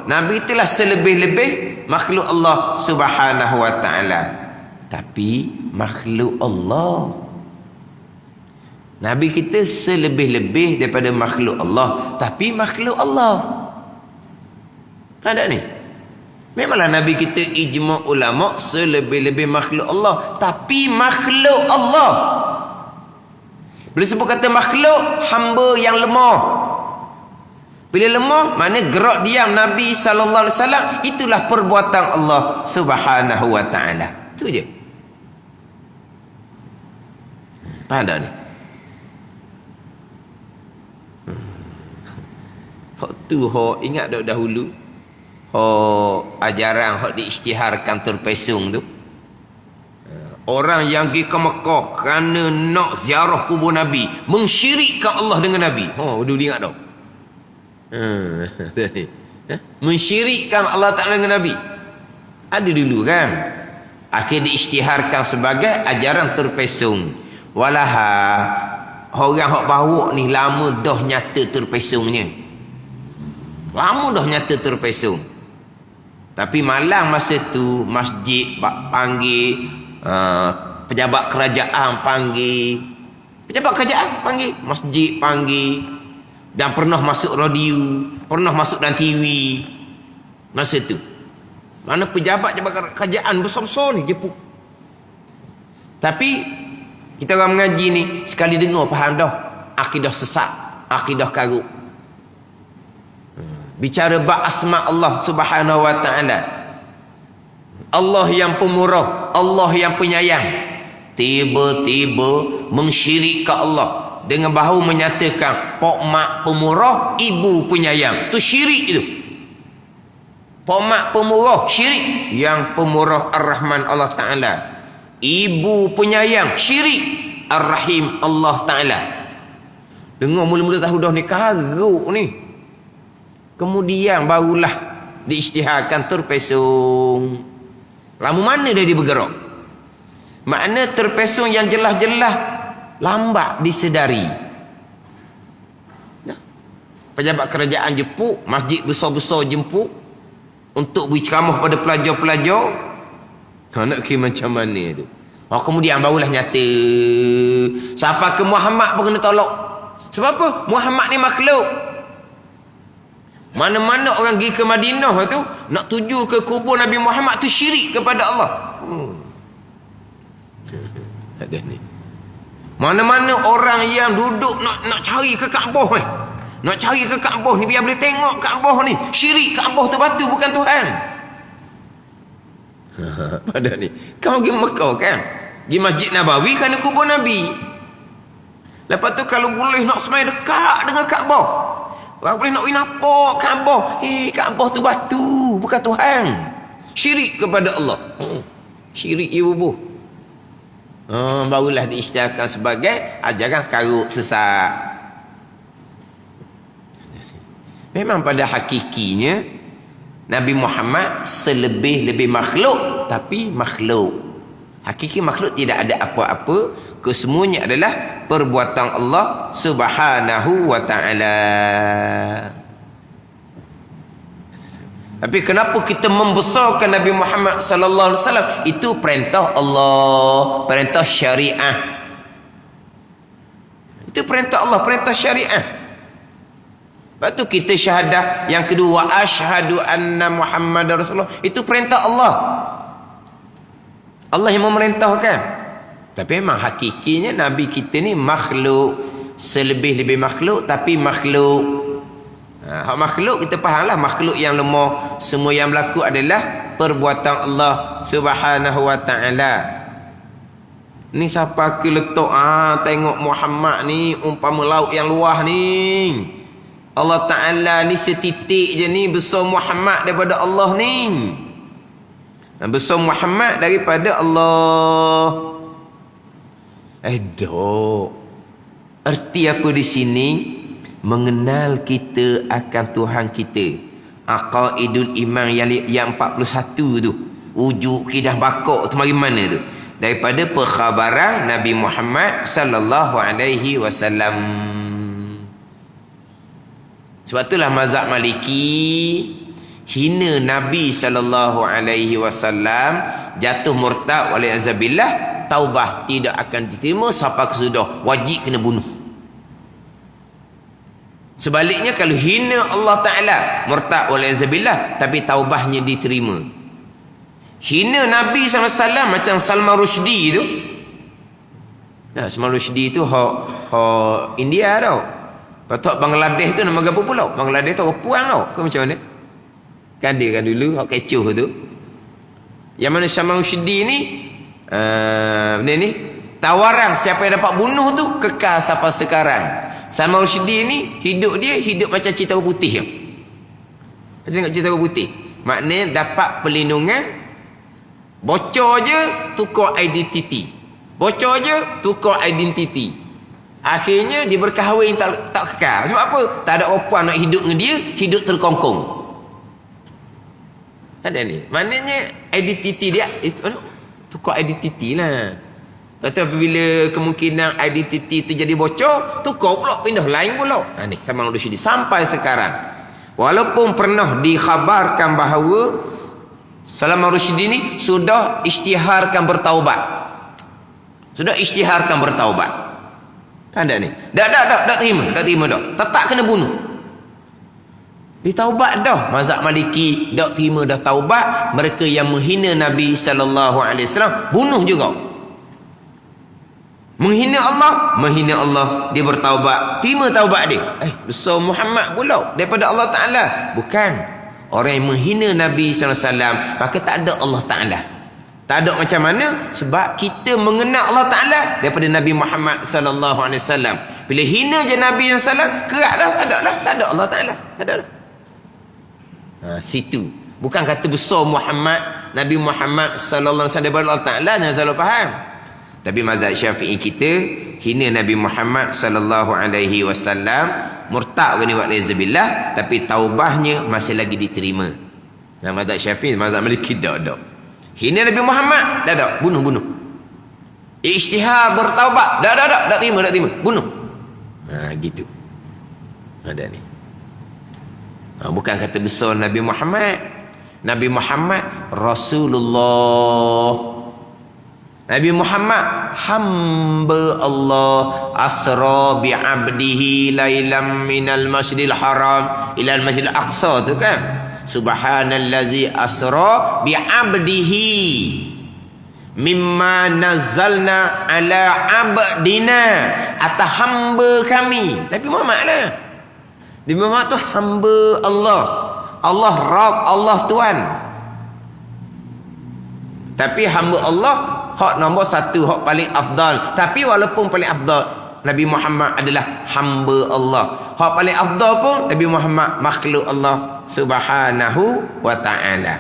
Nabi kita lah selebih-lebih makhluk Allah subhanahu wa ta'ala. Tapi makhluk Allah, Nabi kita selebih-lebih daripada makhluk Allah. Tapi makhluk Allah. Ada ni. Memanglah Nabi kita ijma' ulama selebih-lebih makhluk Allah. Tapi makhluk Allah. Bila sebut kata makhluk, hamba yang lemah. Bila lemah, mana gerak diam Nabi SAW, itulah perbuatan Allah subhanahu wa ta'ala. Itu je. Pada ni. Hak tu hak ingat dah dahulu. Ajaran hak diisytiharkan terpesong tu. Orang yang pergi ke Mekah kerana nak ziarah kubur Nabi, mensyirikkan Allah dengan Nabi. Dulu ingat dah. Mensyirikkan Allah Ta'ala dengan Nabi. Ada dulu kan. Akhir diisytiharkan sebagai ajaran terpesong. Walaha orang hak bawa ni lama dah nyata terpesongnya. Lama dah nyata terpesong. Tapi malam masa tu masjid panggil, pejabat kerajaan panggil, masjid panggil, dan pernah masuk radio, pernah masuk dalam TV masa tu. Mana pejabat kerajaan besar-besar ni jepuk. Tapi kita orang mengaji ni sekali dengar faham dah akidah sesat, akidah karut. Bicara bab asma Allah subhanahu wa ta'ala. Allah yang pemurah, Allah yang penyayang. Tiba-tiba mensyirikkan Allah dengan bahu menyatakan pok mak pemurah, ibu penyayang. Tu syirik itu. Pok mak pemurah, syirik. Yang pemurah Ar-Rahman Allah Ta'ala. Ibu penyayang, syirik. Ar-Rahim Allah Ta'ala. Dengar mula-mula tahu dah ni karuk ni. Kemudian barulah diisytiharkan terpesong. Lama mana dia bergerak? Makna terpesong yang jelas-jelas lambat disedari. Pejabat kerajaan jemput, masjid besar-besar jemput untuk beri ceramah pada pelajar-pelajar. Nak kira macam mana tu? Kemudian barulah nyata. Siapa ke Muhammad pun kena tolak. Sebab apa? Muhammad ni makhluk. Mana-mana orang pergi ke Madinah tu, nak tuju ke kubur Nabi Muhammad tu syirik kepada Allah. Ada ni. Mana-mana orang yang duduk nak cari ke Kaabah ni. Nak cari ke Kaabah ni biar boleh tengok Kaabah ni. Syirik Kaabah tu batu bukan Tuhan. Pada ni. Kau pergi Mekah kan? Pergi Masjid Nabawi kerana kubur Nabi. Lepas tu kalau boleh nak semai dekat dengan Kaabah. Orang boleh nak nampak Kaabah. Kaabah tu batu bukan Tuhan. Syirik kepada Allah. Syirik ya bubuh. Barulah diisytiharkan sebagai ajaran karut sesat. Memang pada hakikinya Nabi Muhammad selebih-lebih makhluk, tapi makhluk. Hakiki makhluk tidak ada apa-apa, kesemuanya adalah perbuatan Allah Subhanahu wa ta'ala. Tapi kenapa kita membesarkan Nabi Muhammad sallallahu alaihi wasallam? Itu perintah Allah, perintah syariah. Itu perintah Allah, perintah syariah. Lepas tu kita syahadah yang kedua, asyhadu anna Muhammadar Rasulullah. Itu perintah Allah. Allah yang memerintahkan. Tapi memang hakikinya Nabi kita ni makhluk, selebih-lebih makhluk, tapi makhluk. Hak makhluk kita fahamlah, makhluk yang lemah, semua yang berlaku adalah perbuatan Allah Subhanahu wa ta'ala. Ni siapa ke letak tengok Muhammad ni umpama laut yang luas ni. Allah Ta'ala ni setitik je ni besar Muhammad daripada Allah ni. Besar Muhammad daripada Allah. Dok. Erti apa di sini? Mengenal kita akan Tuhan kita. Aqaidul iman yang 41 tu. Wujud kidah bakok tu mari mana tu? Daripada perkhabaran Nabi Muhammad sallallahu alaihi wasallam. Sebab itulah mazhab Maliki hina Nabi sallallahu alaihi wasallam, jatuh murtad wal azabillah, taubah tidak akan diterima sampai kesudah, wajib kena bunuh. Sebaliknya kalau hina Allah Ta'ala, murtad wal azabillah, tapi taubahnya diterima. Hina Nabi SAW macam Salman Rushdie tu. Salman Rushdie tu India tau. Patut Bangladesh tu nama apa pulau? Bangladesh tu puang tau. Kau macam mana? Kan dia kan dulu hak kecoh tu. Yang mana Salman Rushdie ni benda ni tawaran siapa yang dapat bunuh tu kekal sampai sekarang. Salman Rushdie ni hidup macam cerita putih je. Tengok cerita putih. Maknanya dapat perlindungan, bocor je tukar identiti. Bocor je tukar identiti. Akhirnya dia berkahwin tak kekal. Sebab apa? Tak ada orang nak hidup dengan dia, hidup terkongkong. Ada ni. Maknanya identiti dia itu tukar identiti lah. Lepas tu apabila kemungkinan identiti itu jadi bocor, tukar pula, pindah lain pula. Ni Salman Rushdie sampai sekarang. Walaupun pernah dikhabarkan bahawa Salman Rushdie ni sudah isytiharkan bertaubat. Sudah isytiharkan bertaubat. Kan tak ni? Tak terima dah. Tetap kena bunuh. Ditaubat dah. Mazhab Maliki tak terima dah taubat. Mereka yang menghina Nabi sallallahu alaihi wasallam bunuh juga. Menghina Allah, dia bertaubat, terima taubat dia. Besar Muhammad pula daripada Allah Ta'ala. Bukan. Orang yang menghina Nabi sallallahu alaihi wasallam, maka tak ada Allah Ta'ala. Tak ada macam mana? Sebab kita mengenal Allah Ta'ala daripada Nabi Muhammad sallallahu alaihi wasallam. Bila hina je Nabi sallallahu alaihi wasallam, kerak dah, tak ada Allah Ta'ala. Tak ada dah. Situ. Bukan kata besar Muhammad, Nabi Muhammad sallallahu alaihi wasallam daripada Allah Ta'ala, jangan salah faham. Tapi mazhab Syafi'i kita hina Nabi Muhammad sallallahu alaihi wasallam, murtad gani wa lazabillah, tapi taubahnya masih lagi diterima. Nah, mazhab Syafi'i, mazhab Maliki dak. Hina Nabi Muhammad, dak, bunuh. Ijtihad bertaubat, dak terima, bunuh. Gitu. Ada ni. Bukan kata besar Nabi Muhammad. Nabi Muhammad Rasulullah. Nabi Muhammad hamba Allah, asra bi 'abdihi lailam minal masjidil haram ila al masjidil aqsa tu kan. Subhanallazi asra bi 'abdihi mimma nazzalna ala 'abdina, atas hamba kami. Nabi Muhammad lah. Nabi Muhammad tu hamba Allah. Allah Rabb, Allah Tuhan. Tapi hamba Allah hak nombor satu, hak paling afdal. Tapi walaupun paling afdal, Nabi Muhammad adalah hamba Allah. Hak paling afdal pun Nabi Muhammad makhluk Allah Subhanahu wa ta'ala.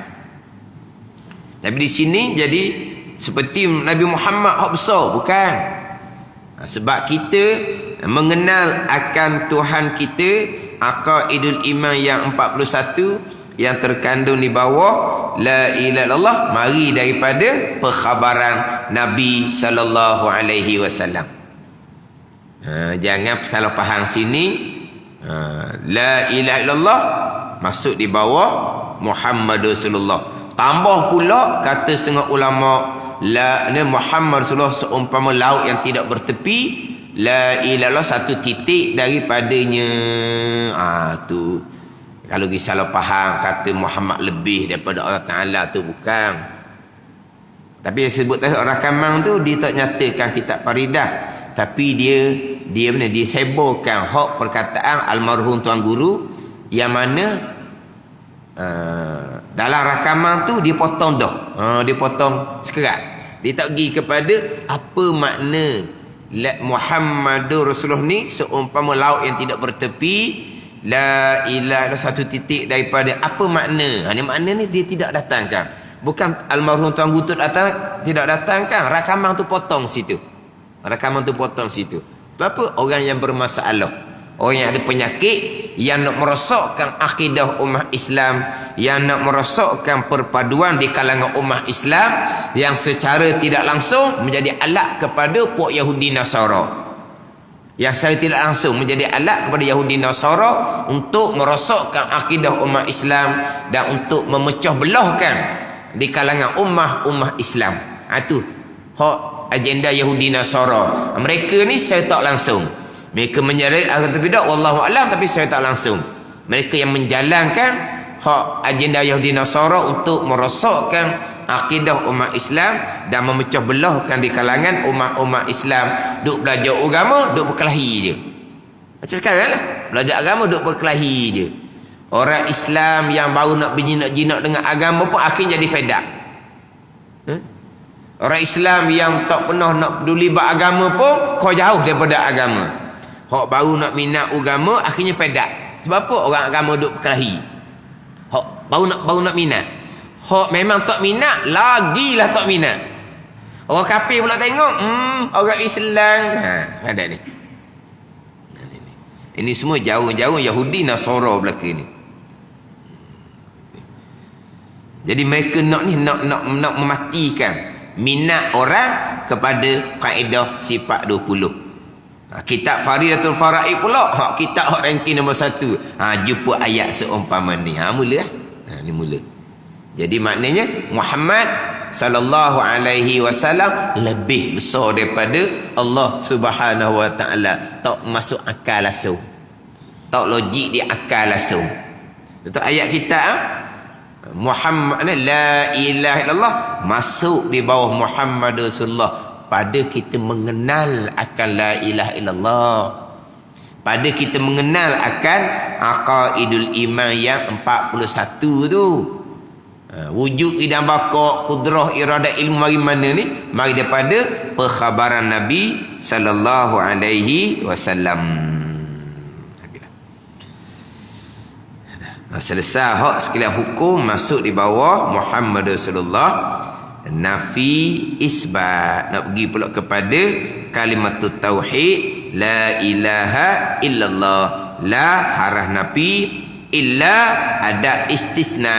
Tapi di sini jadi seperti Nabi Muhammad hak besar, bukan. Sebab kita mengenal akan Tuhan kita, aqaidul iman yang 41 yang terkandung di bawah la ilaha illallah, mari daripada perkhabaran Nabi sallallahu alaihi wasallam. Jangan salah faham sini. La ilaha illallah masuk di bawah Muhammad Rasulullah. Tambah pula kata setengah ulama, la Muhammad Rasulullah seumpama laut yang tidak bertepi, la ilaha illallah satu titik daripadanya. Tu kalau kita salah faham kata Muhammad lebih daripada Allah Ta'ala tu, bukan. Tapi yang sebut tadi orang Kamang tu, dia tak nyatakan kitab Faridah, tapi dia seborkan hak perkataan almarhum Tuan Guru, yang mana dalam rakaman tu dia potong dah. Dia potong sekerat. Dia tak pergi kepada apa makna Muhammadur Rasulullah ni seumpama laut yang tidak bertepi, la ilaha illallah satu titik daripada apa makna. Ni makna ni dia tidak datangkan. Bukan almarhum Tuan Guru datang, tidak datangkan. Rakaman tu potong situ. Rakaman tu potong situ. Sebab apa? Orang yang bermasalah, orang yang ada penyakit, yang nak merosakkan akidah umat Islam, yang nak merosakkan perpaduan di kalangan umat Islam, yang secara tidak langsung menjadi alat kepada puak Yahudi Nasara, yang secara tidak langsung menjadi alat kepada Yahudi Nasara untuk merosakkan akidah umat Islam dan untuk memecah belahkan di kalangan ummah Islam. Itu hak agenda Yahudi Nasara. Mereka ni secara tak langsung, mereka menjalani atau tidak wallahu alam, tapi secara tak langsung mereka yang menjalankan hak agenda Yahudi Nasara untuk merosakkan akidah umat Islam dan memecah belahkan di kalangan umat Islam. Duk belajar agama, duk berkelahi je. Macam sekarang lah, belajar agama duk berkelahi je. Orang Islam yang baru nak berjinak-jinak dengan agama pun akhirnya jadi fed up. Orang Islam yang tak pernah nak peduli beragama pun kau jauh daripada agama. Hak baru nak minat agama akhirnya fed up. Sebab apa? Orang agama duk berkelahi. Hak baru nak minat, hak memang tak minat, lagilah tak minat. Orang kafir pula tengok, orang Islam. Ada ni. Ini semua jauh-jauh Yahudi Nasara belaka ni. Jadi mereka nak mematikan minat orang kepada kaedah sifat 20. Kitab Faridatul Faraid pula, kitab hak ranking nombor 1. Jumpa ayat seumpama ni. Mula. Ni mula. Jadi maknanya Muhammad sallallahu alaihi wasallam lebih besar daripada Allah Subhanahu wa taala. Tak masuk akal langsung. Tak logik di akal langsung. Itu ayat kita Muhammad la ilaha illallah masuk di bawah Muhammad Rasulullah pada kita mengenal akan la ilaha illallah, pada kita mengenal akan aqaidul iman yang 41 tu. Wujud idam baka, kudrah, iradah, ilmu mari mana ni? Mari daripada perkhabaran Nabi sallallahu alaihi wasallam. Selesai hak sekalian hukum masuk di bawah Muhammad Rasulullah. Nafi isbat, nak pergi pula kepada kalimatut tauhid, la ilaha illallah. La harah nafi, illa ada istisna.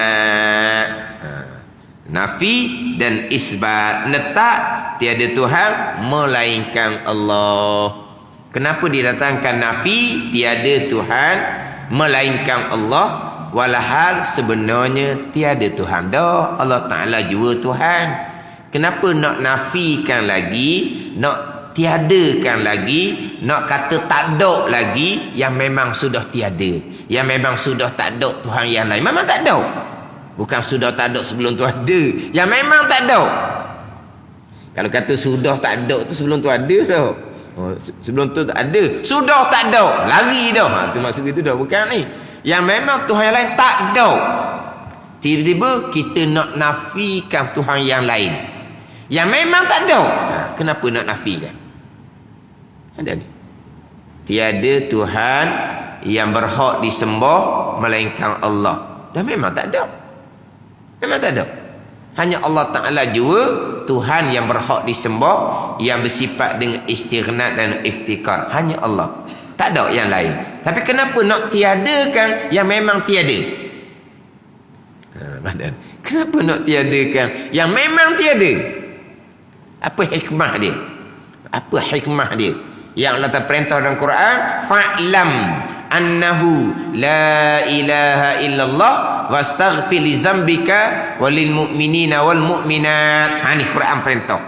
Nafi dan isbat, letak tiada Tuhan melainkan Allah. Kenapa didatangkan nafi, tiada Tuhan melainkan Allah? walhal sebenarnya tiada Tuhan dah. Allah Ta'ala jua Tuhan. Kenapa nak nafikan lagi, nak tiadakan lagi, nak kata tak ada lagi yang memang sudah tiada, yang memang sudah tak ada Tuhan yang lain? Memang tak ada. Bukan sudah tak ada sebelum tu ada, yang memang tak ada. Kalau kata sudah tak ada tu sebelum tu ada dah. Sebelum tu tak ada, sudah tak ada, lari dah. Tu maksud itu dah. Bukan ni, yang memang Tuhan yang lain tak ada. Tiba-tiba kita nak nafikan Tuhan yang lain yang memang tak ada. Kenapa nak nafikan? Ada ni, tiada Tuhan yang berhak disembah melainkan Allah. Dan memang tak ada. Memang tak ada. Hanya Allah Ta'ala jua Tuhan yang berhak disembah, yang bersifat dengan istighnat dan iftikar. Hanya Allah, tak ada yang lain. Tapi kenapa nak tiadakan yang memang tiada? Kenapa nak tiadakan yang memang tiada? Apa hikmah dia? Apa hikmah dia? Yang Allah Ta'ala perintah dalam Quran, fa'lam annahu la ilaha illallah wastaghfir li zambika walil mu'minina wal mu'minat. Ini Quran perintah.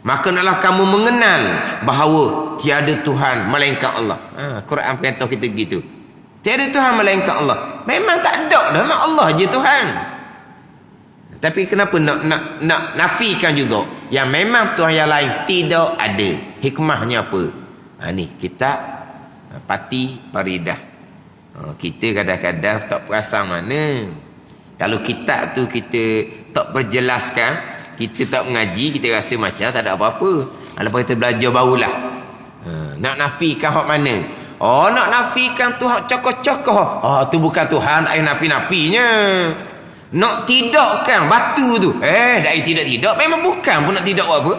Maka naklah kamu mengenal bahawa tiada Tuhan melainkan Allah. Quran perintah kita gitu. Tiada Tuhan melainkan Allah. Memang tak ada dah, memang Allah je Tuhan. Tapi kenapa nak nafikan juga yang memang Tuhan yang lain tidak ada? Hikmahnya apa? Ni kitab Pati Paridah. Kita kadang-kadang tak perasan mana. Kalau kitab tu kita tak perjelaskan, kita tak mengaji, kita rasa macam tak ada apa-apa. Lepas kita belajar barulah. Nak nafikan hak mana? Nak nafikan tu hak cokoh-cokoh. Tu bukan Tuhan, tak nafi-nafinya. Nak tidakkan batu tu. Dah tidak-tidak. Memang bukan pun nak tidak apa.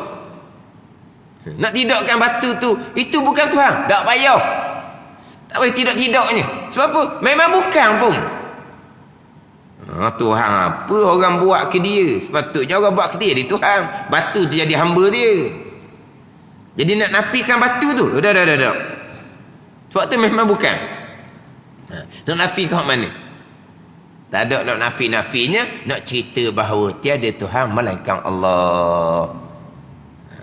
Nak tidakkan batu tu, itu bukan Tuhan. Tak payah. Tak payah tidak-tidaknya. Sebab apa? Memang bukan pun. Tuhan apa orang buat ke dia? Sepatutnya orang buat ke dia Tuhan. Batu tu jadi hamba dia. Jadi nak nafikan batu tu, dah. Sebab tu memang bukan. Nak nafikan mana? Tak ada nak nafi-nafinya, nak cerita bahawa tiada Tuhan melainkan Allah.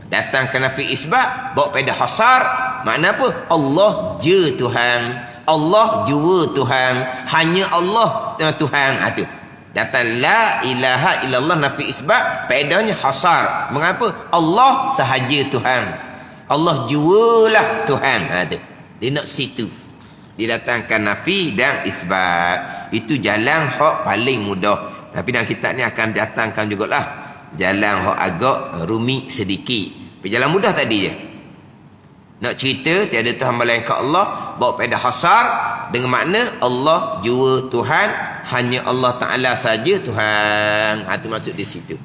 Datang ke nafi isbat, bawa pada hasar. Makna apa? Allah je Tuhan, Allah jua Tuhan, hanya Allah Tuhan. Itu datang la ilaha illallah nafi isbat, faedahnya hasar. Mengapa? Allah sahaja Tuhan, Allah jualah Tuhan. Itu dia nak situ didatangkan nafi dan isbat. Itu jalan hak paling mudah. Tapi dalam kitab ni akan datangkan jugalah jalan hak agak rumit sedikit. Tapi jalan mudah tadi je. Nak cerita tiada Tuhan melainkan Allah, bawa pada hasar dengan makna Allah jua Tuhan, hanya Allah Ta'ala saja Tuhan. Itu maksud di situ.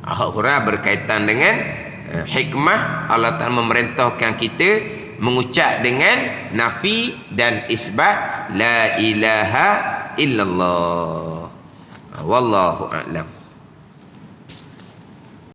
Hak hurah berkaitan dengan hikmah Allah Ta'ala memerintahkan kita mengucap dengan nafi dan isbat la ilaha illallah. Wallahu a'lam.